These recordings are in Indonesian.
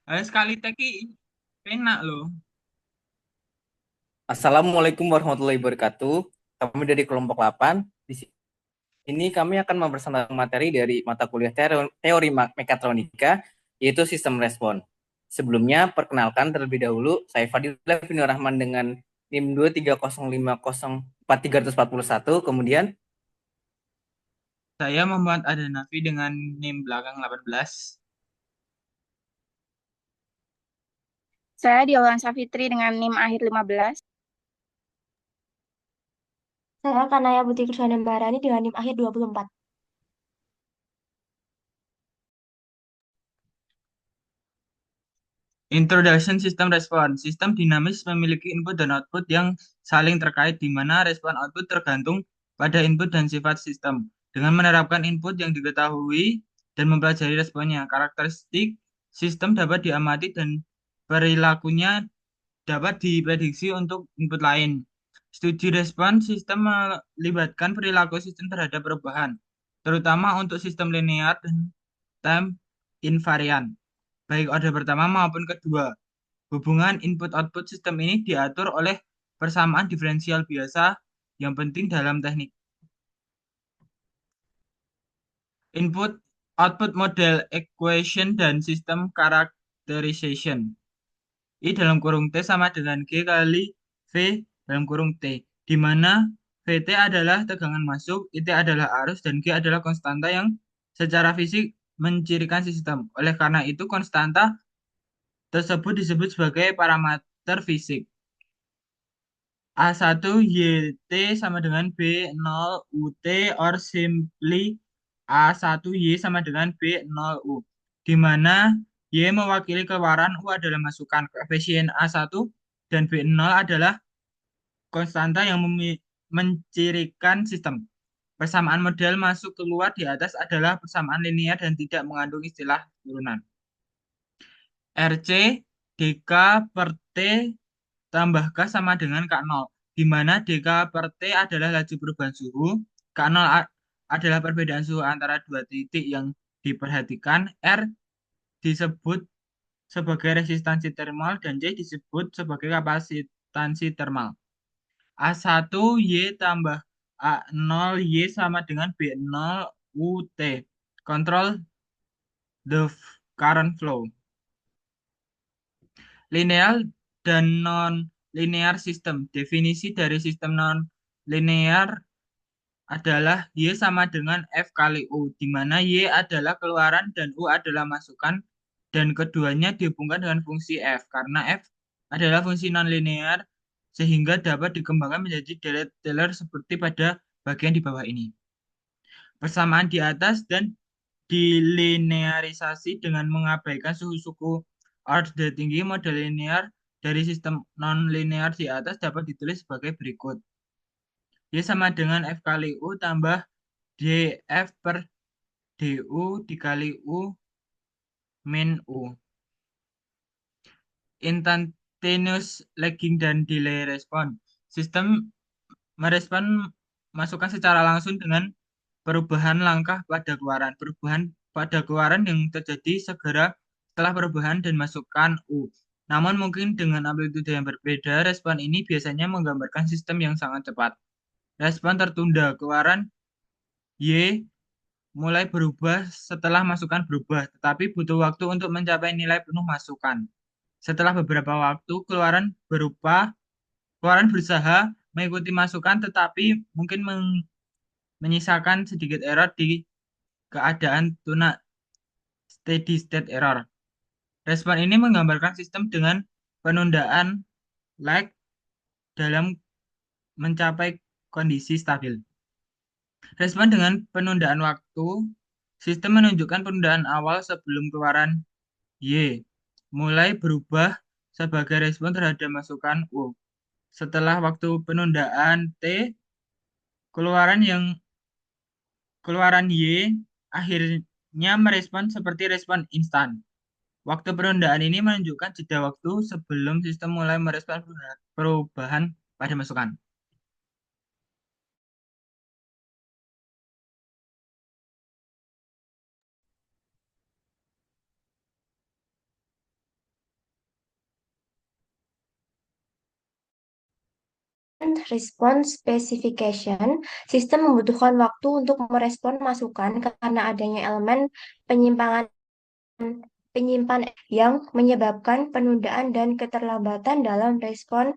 Sekali teki enak loh. Assalamualaikum warahmatullahi wabarakatuh. Kami dari kelompok 8. Di sini kami akan mempersembahkan materi dari mata kuliah teori mekatronika, yaitu sistem respon. Sebelumnya, perkenalkan terlebih dahulu, saya Fadilah bin Rahman dengan NIM 230504341. Kemudian, Saya Muhammad Adanafi dengan NIM belakang 18. Saya Diolan Safitri dengan NIM akhir 15. Saya Kanaya Putri Krisana Barani dengan NIM akhir 24. Introduction System Response. Sistem dinamis memiliki input dan output yang saling terkait di mana respon output tergantung pada input dan sifat sistem. Dengan menerapkan input yang diketahui dan mempelajari responnya, karakteristik sistem dapat diamati dan perilakunya dapat diprediksi untuk input lain. Studi respon sistem melibatkan perilaku sistem terhadap perubahan, terutama untuk sistem linear dan time invariant, baik order pertama maupun kedua. Hubungan input-output sistem ini diatur oleh persamaan diferensial biasa yang penting dalam teknik. Input-output model equation dan sistem characterization. I dalam kurung T sama dengan G kali V dalam kurung T, di mana VT adalah tegangan masuk, IT adalah arus, dan G adalah konstanta yang secara fisik mencirikan sistem. Oleh karena itu, konstanta tersebut disebut sebagai parameter fisik. A1 YT sama dengan B0 UT or simply A1 Y sama dengan B0 U, di mana Y mewakili keluaran, U adalah masukan. Koefisien A1 dan B0 adalah konstanta yang mencirikan sistem. Persamaan model masuk keluar di atas adalah persamaan linear dan tidak mengandung istilah turunan. RC dk per T tambah K sama dengan K0, di mana dk per T adalah laju perubahan suhu, K0 adalah perbedaan suhu antara dua titik yang diperhatikan, R disebut sebagai resistansi termal, dan C disebut sebagai kapasitansi termal. A1 Y tambah A0 Y sama dengan B0 UT. Control the current flow. Linear dan non-linear sistem. Definisi dari sistem non-linear adalah Y sama dengan F kali U, di mana Y adalah keluaran dan U adalah masukan, dan keduanya dihubungkan dengan fungsi F, karena F adalah fungsi non-linear, sehingga dapat dikembangkan menjadi Dirichlet-Taylor seperti pada bagian di bawah ini. Persamaan di atas dan dilinearisasi dengan mengabaikan suhu-suhu orde tinggi. Model linear dari sistem non-linear di atas dapat ditulis sebagai berikut. Y sama dengan F kali U tambah df per du dikali U min U. Instantaneous lagging dan delay response. Sistem merespon masukan secara langsung dengan perubahan langkah pada keluaran. Perubahan pada keluaran yang terjadi segera setelah perubahan dan masukan U. Namun mungkin dengan amplitude yang berbeda, respon ini biasanya menggambarkan sistem yang sangat cepat. Respon tertunda, keluaran Y mulai berubah setelah masukan berubah, tetapi butuh waktu untuk mencapai nilai penuh masukan. Setelah beberapa waktu, keluaran berusaha mengikuti masukan, tetapi mungkin menyisakan sedikit error di keadaan tuna steady state error. Respon ini menggambarkan sistem dengan penundaan lag dalam mencapai kondisi stabil. Respon dengan penundaan waktu, sistem menunjukkan penundaan awal sebelum keluaran Y mulai berubah sebagai respon terhadap masukan U. Setelah waktu penundaan T, keluaran keluaran Y akhirnya merespon seperti respon instan. Waktu penundaan ini menunjukkan jeda waktu sebelum sistem mulai merespon perubahan pada masukan. response specification, sistem membutuhkan waktu untuk merespon masukan karena adanya elemen penyimpangan penyimpan yang menyebabkan penundaan dan keterlambatan dalam respon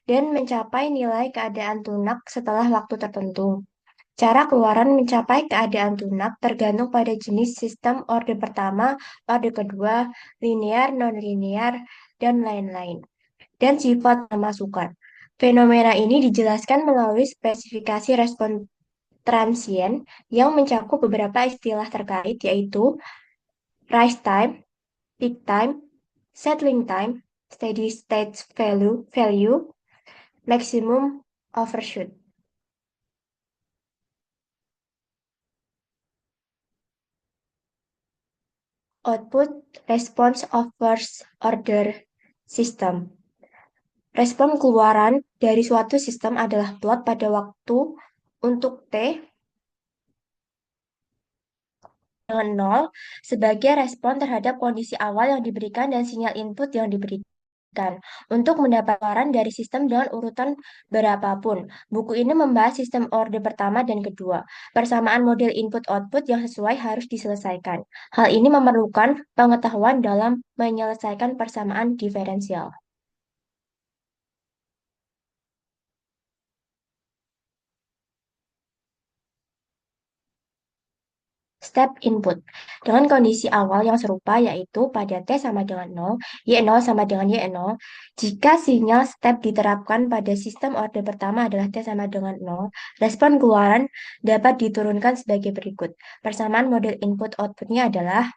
dan mencapai nilai keadaan tunak setelah waktu tertentu. Cara keluaran mencapai keadaan tunak tergantung pada jenis sistem orde pertama, orde kedua, linear, non-linear, dan lain-lain, dan sifat masukan. Fenomena ini dijelaskan melalui spesifikasi respon transient yang mencakup beberapa istilah terkait, yaitu rise time, peak time, settling time, steady state value, maximum overshoot. Output response of first order system. Respon keluaran dari suatu sistem adalah plot pada waktu untuk T dengan 0 sebagai respon terhadap kondisi awal yang diberikan dan sinyal input yang diberikan. Untuk mendapat keluaran dari sistem dengan urutan berapapun, buku ini membahas sistem orde pertama dan kedua. Persamaan model input-output yang sesuai harus diselesaikan. Hal ini memerlukan pengetahuan dalam menyelesaikan persamaan diferensial. Step input dengan kondisi awal yang serupa, yaitu pada T sama dengan 0, Y0 sama dengan Y0. Jika sinyal step diterapkan pada sistem orde pertama adalah T sama dengan 0, respon keluaran dapat diturunkan sebagai berikut. Persamaan model input-outputnya adalah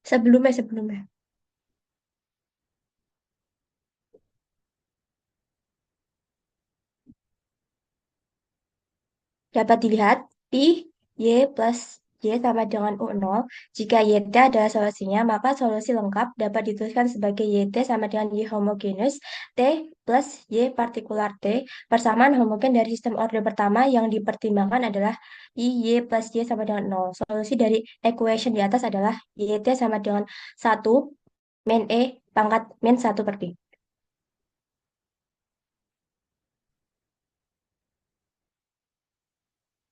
sebelumnya. Dapat dilihat, I, Y plus Y sama dengan U0. Jika YT adalah solusinya, maka solusi lengkap dapat dituliskan sebagai YT sama dengan Y homogeneous, T plus Y partikular T. Persamaan homogen dari sistem orde pertama yang dipertimbangkan adalah I, Y plus Y sama dengan 0. Solusi dari equation di atas adalah YT sama dengan 1 min E pangkat min 1 per P.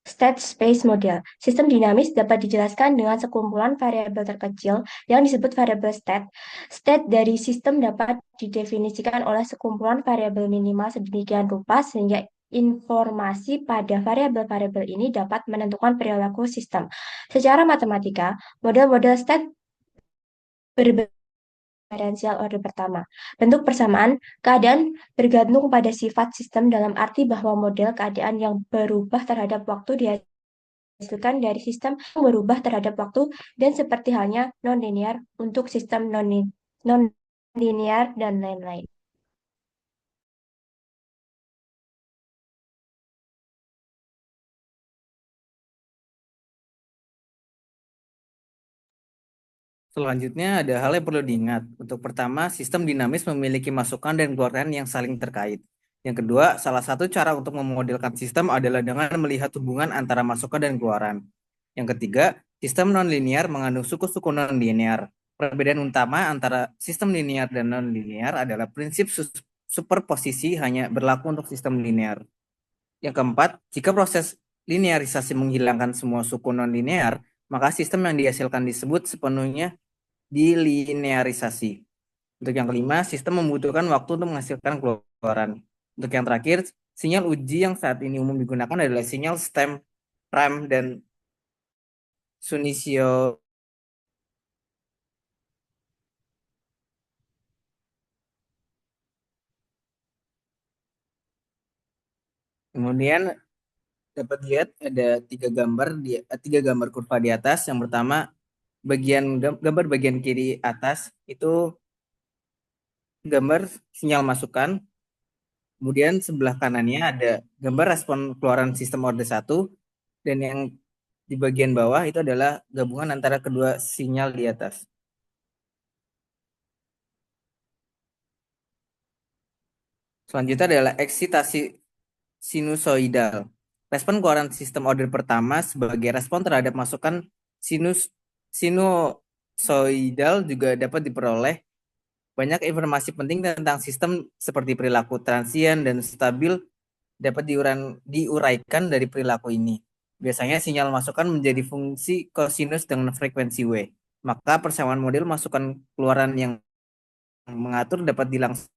State space model. Sistem dinamis dapat dijelaskan dengan sekumpulan variabel terkecil yang disebut variabel state. State dari sistem dapat didefinisikan oleh sekumpulan variabel minimal sedemikian rupa sehingga informasi pada variabel-variabel ini dapat menentukan perilaku sistem. Secara matematika, model-model state berbeda diferensial orde pertama. Bentuk persamaan keadaan bergantung pada sifat sistem dalam arti bahwa model keadaan yang berubah terhadap waktu dihasilkan dari sistem yang berubah terhadap waktu dan seperti halnya non-linear untuk sistem non-linear dan lain-lain. Selanjutnya ada hal yang perlu diingat. Untuk pertama, sistem dinamis memiliki masukan dan keluaran yang saling terkait. Yang kedua, salah satu cara untuk memodelkan sistem adalah dengan melihat hubungan antara masukan dan keluaran. Yang ketiga, sistem nonlinear mengandung suku-suku nonlinear. Perbedaan utama antara sistem linear dan nonlinear adalah prinsip superposisi hanya berlaku untuk sistem linear. Yang keempat, jika proses linearisasi menghilangkan semua suku nonlinear, maka sistem yang dihasilkan disebut sepenuhnya dilinearisasi. Untuk yang kelima, sistem membutuhkan waktu untuk menghasilkan keluaran. Untuk yang terakhir, sinyal uji yang saat ini umum digunakan adalah sinyal stem, rem, dan Sunisio. Kemudian dapat lihat ada tiga gambar kurva di atas. Yang pertama, gambar bagian kiri atas itu gambar sinyal masukan. Kemudian sebelah kanannya ada gambar respon keluaran sistem orde 1 dan yang di bagian bawah itu adalah gabungan antara kedua sinyal di atas. Selanjutnya adalah eksitasi sinusoidal. Respon keluaran sistem order pertama sebagai respon terhadap masukan sinusoidal juga dapat diperoleh banyak informasi penting tentang sistem seperti perilaku transien dan stabil dapat diuraikan dari perilaku ini. Biasanya sinyal masukan menjadi fungsi kosinus dengan frekuensi W. Maka persamaan model masukan keluaran yang mengatur dapat dilangsungkan.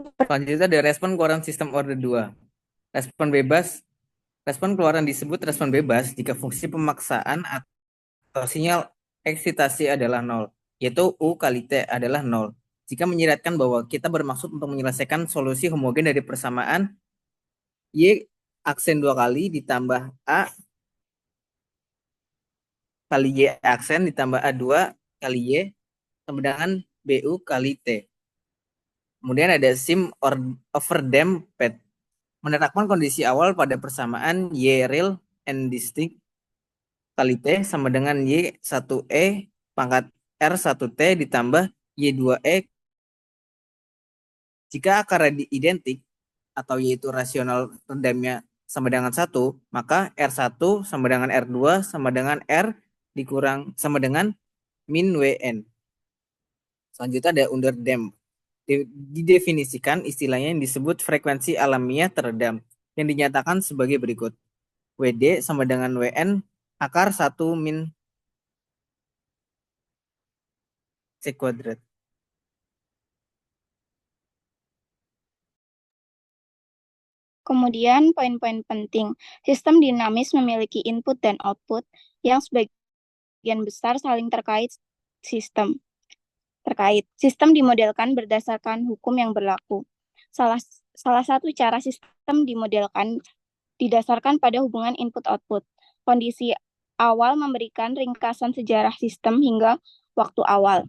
Selanjutnya ada respon keluaran sistem order 2. Respon keluaran disebut respon bebas jika fungsi pemaksaan atau sinyal eksitasi adalah 0, yaitu U kali T adalah 0. Jika menyiratkan bahwa kita bermaksud untuk menyelesaikan solusi homogen dari persamaan Y aksen 2 kali ditambah A kali Y aksen ditambah A2 kali Y sama dengan BU kali T. Kemudian ada sim overdamped. Menerapkan kondisi awal pada persamaan Y real and distinct kali T sama dengan Y1E pangkat R1T ditambah Y2E. Jika akarnya identik atau yaitu rasional redamnya sama dengan 1, maka R1 sama dengan R2 sama dengan R dikurang sama dengan min WN. Selanjutnya ada underdamped. Didefinisikan istilahnya yang disebut frekuensi alamiah teredam yang dinyatakan sebagai berikut. WD sama dengan WN akar 1 min C kuadrat. Kemudian poin-poin penting. Sistem dinamis memiliki input dan output yang sebagian besar saling terkait. Sistem dimodelkan berdasarkan hukum yang berlaku. Salah satu cara sistem dimodelkan didasarkan pada hubungan input-output. Kondisi awal memberikan ringkasan sejarah sistem hingga waktu awal.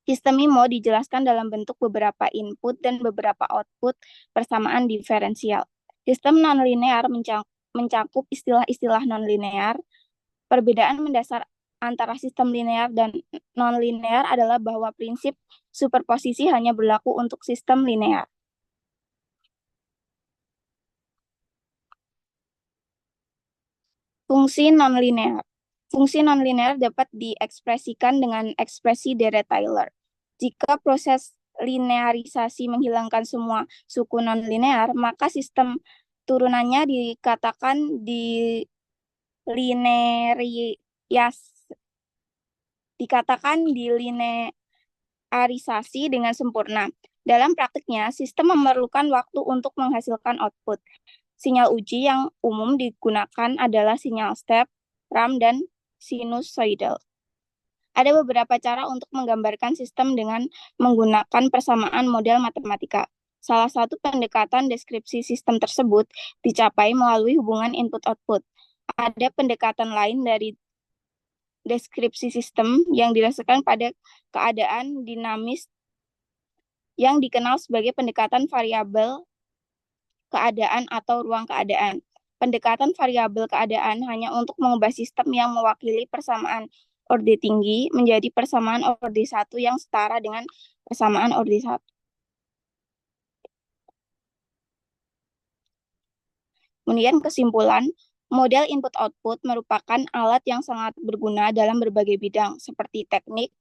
Sistem IMO dijelaskan dalam bentuk beberapa input dan beberapa output persamaan diferensial. Sistem nonlinear mencakup istilah-istilah nonlinear. Perbedaan mendasar antara sistem linear dan nonlinear adalah bahwa prinsip superposisi hanya berlaku untuk sistem linear. Fungsi nonlinear. Fungsi nonlinear dapat diekspresikan dengan ekspresi Dirac-Taylor. Jika proses linearisasi menghilangkan semua suku nonlinear, maka sistem turunannya dikatakan dilinearisasi dengan sempurna. Dalam praktiknya, sistem memerlukan waktu untuk menghasilkan output. Sinyal uji yang umum digunakan adalah sinyal step, ramp, dan sinusoidal. Ada beberapa cara untuk menggambarkan sistem dengan menggunakan persamaan model matematika. Salah satu pendekatan deskripsi sistem tersebut dicapai melalui hubungan input-output. Ada pendekatan lain dari deskripsi sistem yang didasarkan pada keadaan dinamis yang dikenal sebagai pendekatan variabel keadaan atau ruang keadaan. Pendekatan variabel keadaan hanya untuk mengubah sistem yang mewakili persamaan orde tinggi menjadi persamaan orde 1 yang setara dengan persamaan orde 1. Kemudian kesimpulan, model input-output merupakan alat yang sangat berguna dalam berbagai bidang seperti teknik,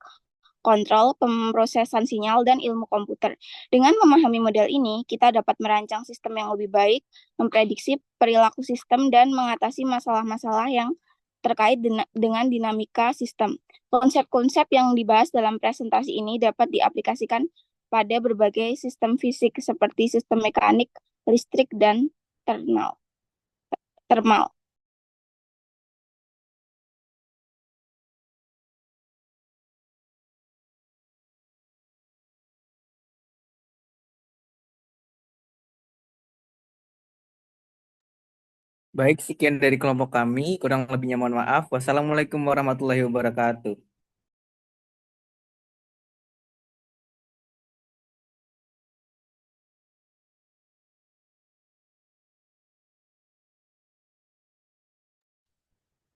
kontrol, pemrosesan sinyal, dan ilmu komputer. Dengan memahami model ini, kita dapat merancang sistem yang lebih baik, memprediksi perilaku sistem, dan mengatasi masalah-masalah yang terkait dengan dinamika sistem. Konsep-konsep yang dibahas dalam presentasi ini dapat diaplikasikan pada berbagai sistem fisik seperti sistem mekanik, listrik, dan thermal. termal. Baik, sekian dari kelompok kami. Kurang lebihnya mohon maaf. Wassalamualaikum warahmatullahi wabarakatuh.